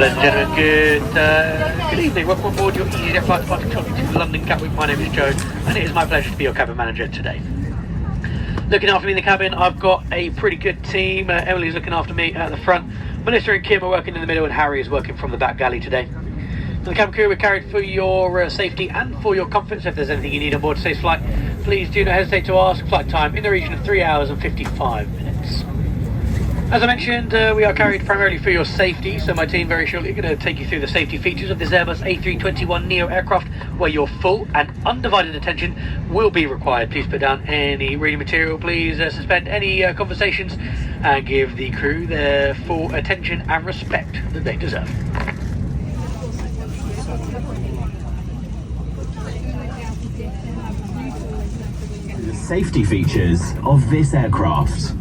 Ladies and gentlemen, good evening. Welcome on board your Easyjet flight departing to London Gatwick. My name is Joe, and it is my pleasure to be your cabin manager today. Looking after me in the cabin, I've got a pretty good team. Emily's looking after me at the front. Melissa and Kim are working in the middle, and Harry is working from the back galley today. So the cabin crew, we're carried for your safety and for your comfort. So if there's anything you need on board today's flight, please do not hesitate to ask. Flight time in the region of 3 hours and 55 minutes. As I mentioned, we are carried primarily for your safety, so my team very shortly are going to take you through the safety features of this Airbus A321Neo aircraft, where your full and undivided attention will be required. Please put down any reading material, please suspend any conversations, and give the crew their full attention and respect that they deserve. The safety features of this aircraft.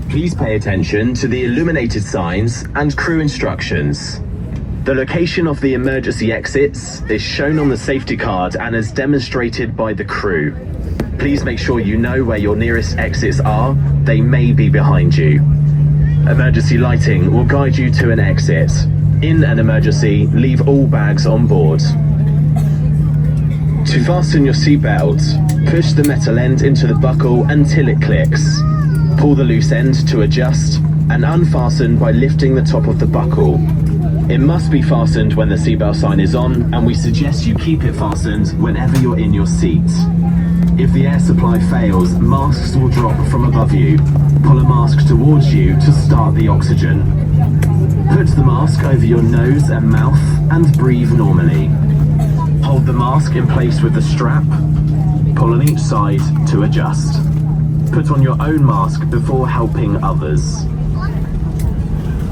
Please pay attention to the illuminated signs and crew instructions. The location of the emergency exits is shown on the safety card and is demonstrated by the crew. Please make sure you know where your nearest exits are. They may be behind you. Emergency lighting will guide you to an exit. In an emergency, leave all bags on board. To fasten your seatbelt, push the metal end into the buckle until it clicks. Pull the loose end to adjust and unfasten by lifting the top of the buckle. It must be fastened when the seatbelt sign is on, and we suggest you keep it fastened whenever you're in your seat. If the air supply fails, masks will drop from above you. Pull a mask towards you to start the oxygen. Put the mask over your nose and mouth and breathe normally. Hold the mask in place with the strap. Pull on each side to adjust. Put on your own mask before helping others.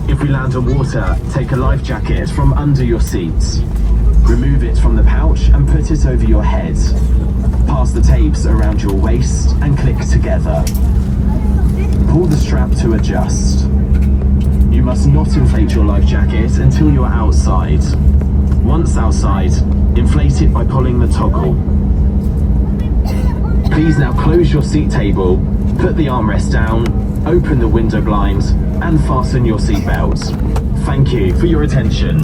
If we land on water, take a life jacket from under your seats. Remove it from the pouch and put it over your head. Pass the tapes around your waist and click together. Pull the strap to adjust. You must not inflate your life jacket until you're outside. Once outside, inflate it by pulling the toggle. Please now close your seat table, put the armrest down, open the window blinds, and fasten your seatbelt. Thank you for your attention.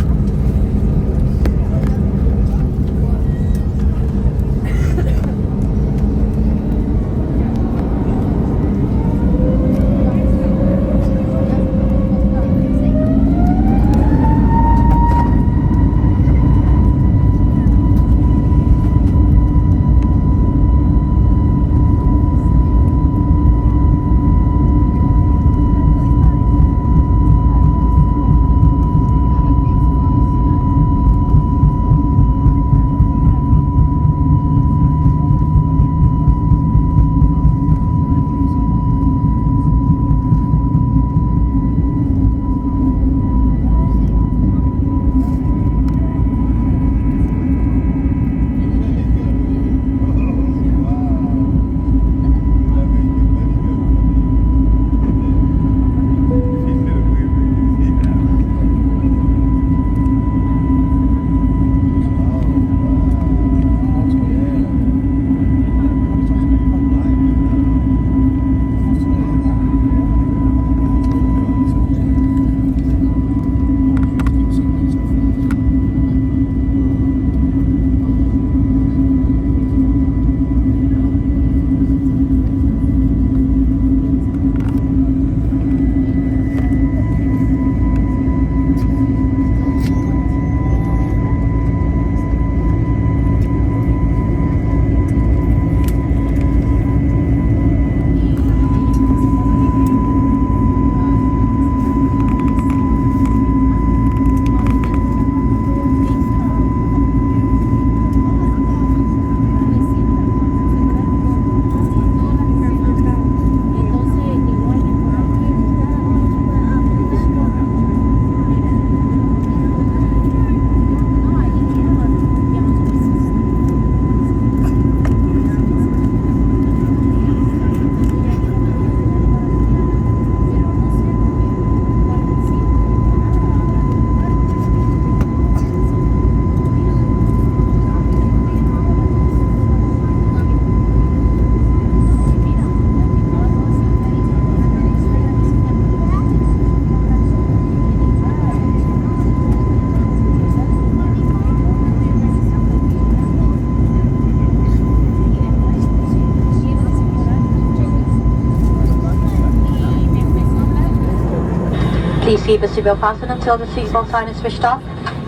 Please keep your seatbelt fastened until the seatbelt sign is switched off.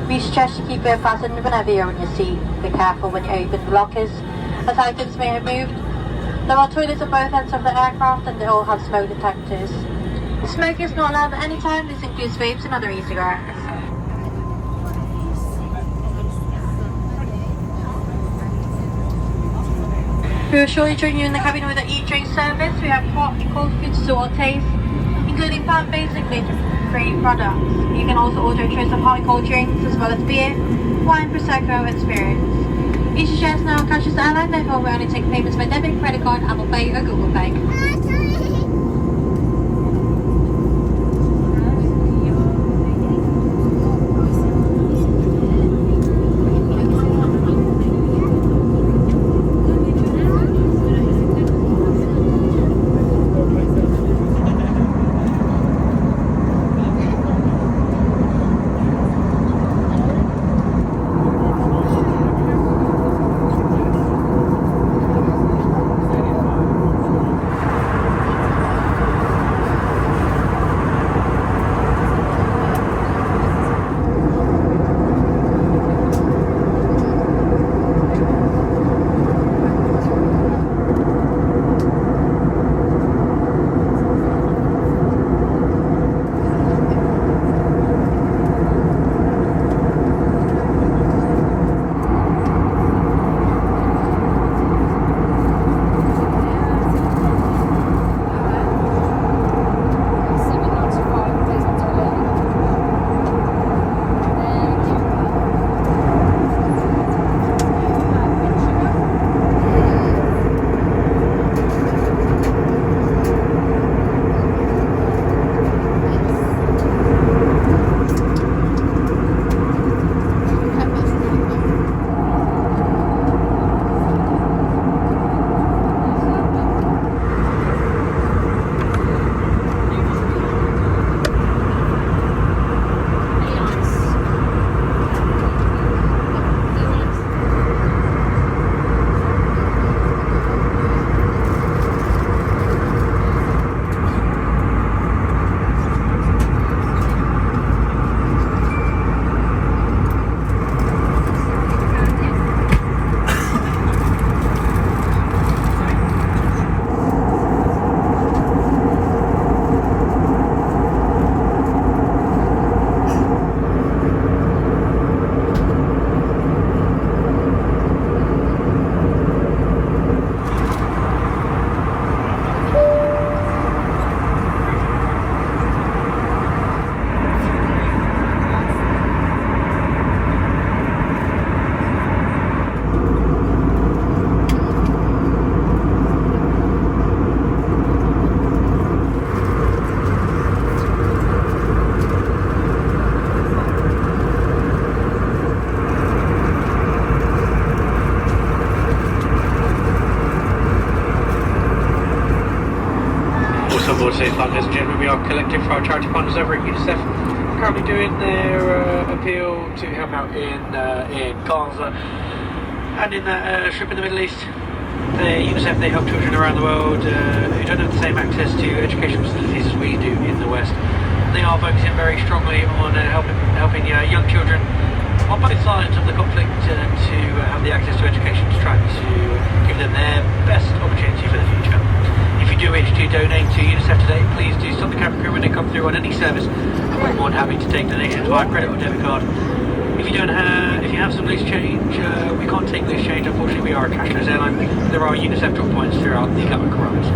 We suggest you keep it fastened whenever you're on your seat. Be careful when you open the lockers, as items may have moved. There are toilets at both ends of the aircraft and they all have smoke detectors. Smoke is not allowed at any time. This includes vapes and other e-cigarettes. We will shortly join you in the cabin with the e-drink service. We have hot and cold foods to all tastes, including plant-based and gluten-free products. You can also order a choice of hot and cold drinks as well as beer, wine, prosecco and spirits. Easyjet is now a cashless airline, therefore we only take payments by debit, credit card, Apple Pay or Google Pay. Ladies and gentlemen, we are collecting for our charity partners over at UNICEF. Currently doing their appeal to help out in Gaza and in that trip in the Middle East. UNICEF, they help children around the world who don't have the same access to education facilities as we do in the West. They are focusing very strongly on helping young children on both sides of the conflict to have the access to education, to try to give them their best opportunity for the future. If you do wish to donate to UNICEF today, please do stop the camera crew when they come through on any service, and we're more than happy to take donations via credit or debit card. If you have some loose change, we can't take loose change. Unfortunately, we are a cashless airline. There are UNICEF drop points throughout the Gatwick roads.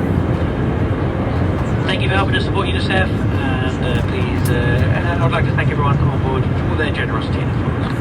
Thank you for helping us support UNICEF, and please, I'd like to thank everyone on board for their generosity and influence.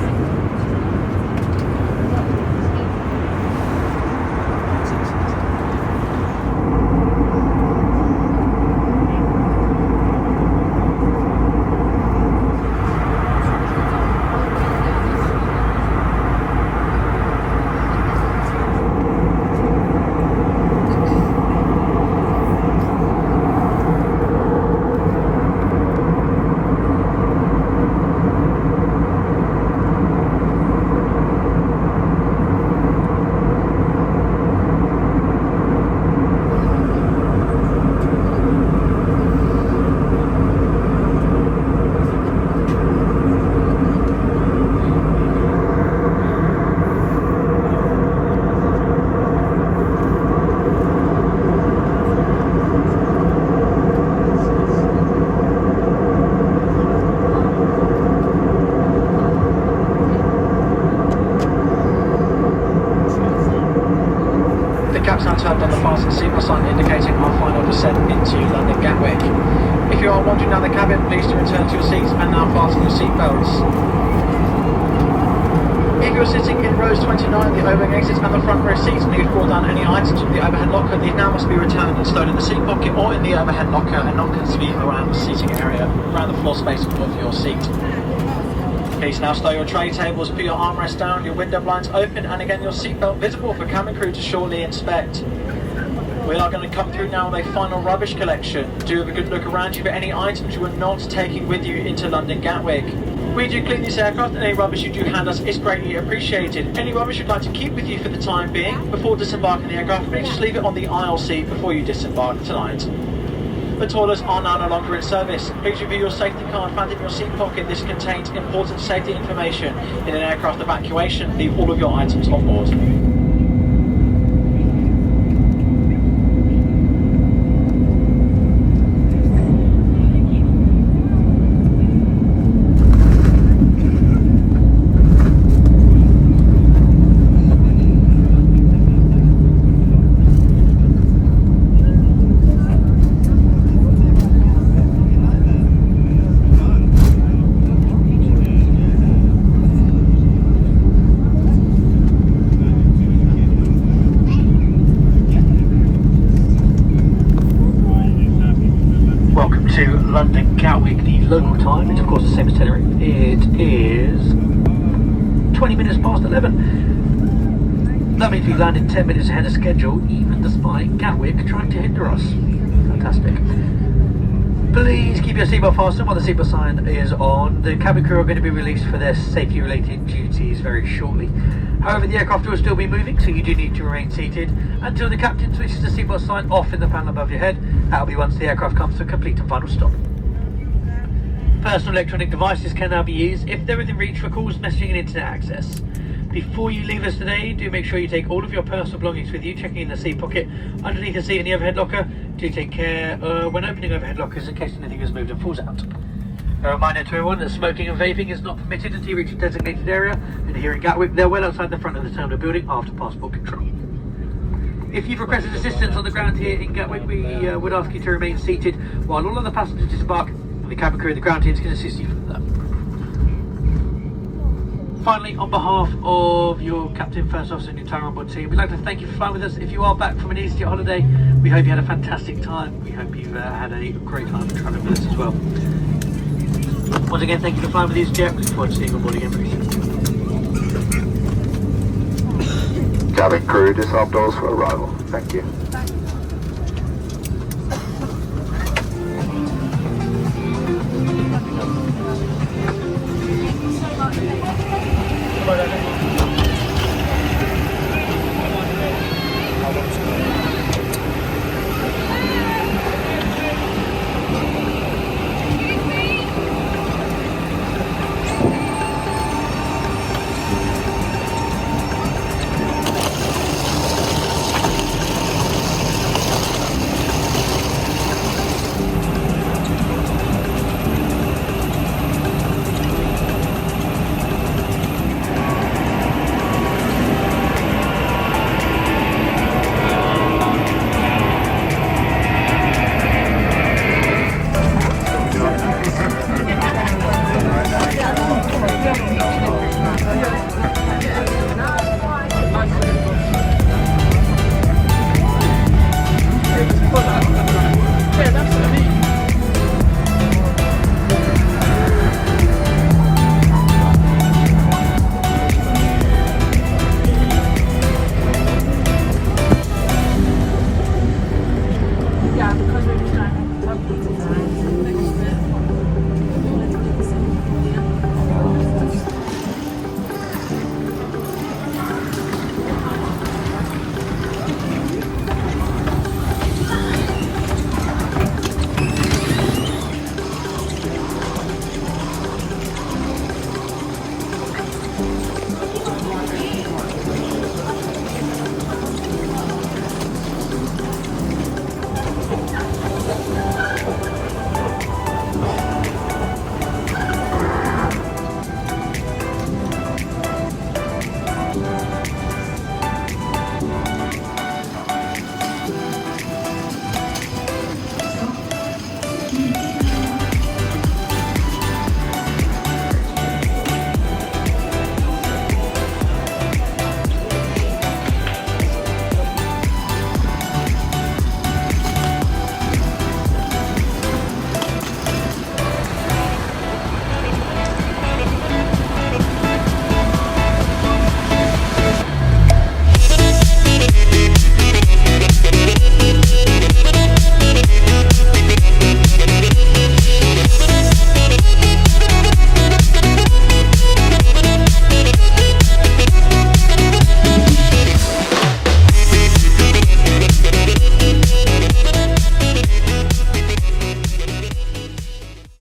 turned on the fasten seatbelt sign indicating our final descent into London Gatwick. If you are wandering down the cabin, please do return to your seats and now fasten your seatbelts. If you're sitting in rows 29, the overhead exits and the front row seats, and you've brought down any items from the overhead locker, these now must be returned and stowed in the seat pocket or in the overhead locker and not conceived around the seating area, around the floor space above your seat. Please now stow your tray tables, put your armrests down, your window blinds open, and again your seatbelt visible for cabin crew to shortly inspect. We are going to come through now with a final rubbish collection. Do have a good look around you for any items you are not taking with you into London Gatwick. We do clean this aircraft, and any rubbish you do hand us is greatly appreciated. Any rubbish you'd like to keep with you for the time being, before disembarking the aircraft, please just leave it on the aisle seat before you disembark tonight. The toilets are now no longer in service. Please review your safety card found in your seat pocket. This contains important safety information. In an aircraft evacuation, leave all of your items on board. London Gatwick, the local time, it's of course the same as Tenerife. It is 20 minutes past 11. That means we've landed 10 minutes ahead of schedule, even despite Gatwick trying to hinder us. Fantastic. Please keep your seatbelt fastened while the seatbelt sign is on. The cabin crew are going to be released for their safety related duties very shortly. However, the aircraft will still be moving, so you do need to remain seated until the captain switches the seatbelt sign off in the panel above your head. That'll be once the aircraft comes to a complete and final stop. Personal electronic devices can now be used if they're within reach for calls, messaging and internet access. Before you leave us today, do make sure you take all of your personal belongings with you, checking in the seat pocket, underneath the seat in the overhead locker. Do take care when opening overhead lockers in case anything has moved and falls out. A reminder to everyone that smoking and vaping is not permitted until you reach a designated area, and here in Gatwick they're well outside the front of the terminal building after passport control. If you've requested assistance on the ground here in Gatwick, we would ask you to remain seated while all other passengers disembark, and the cabin crew and the ground teams can assist you further. Finally, on behalf of your captain, first officer and the entire onboard team, we'd like to thank you for flying with us. If you are back from an Easyjet holiday, we hope you had a fantastic time. We hope you've had a great time travelling with us as well. Once again, thank you for flying with Easyjet. We look forward to seeing you on board again very soon. Cabin crew, disarm doors for arrival. Thank you.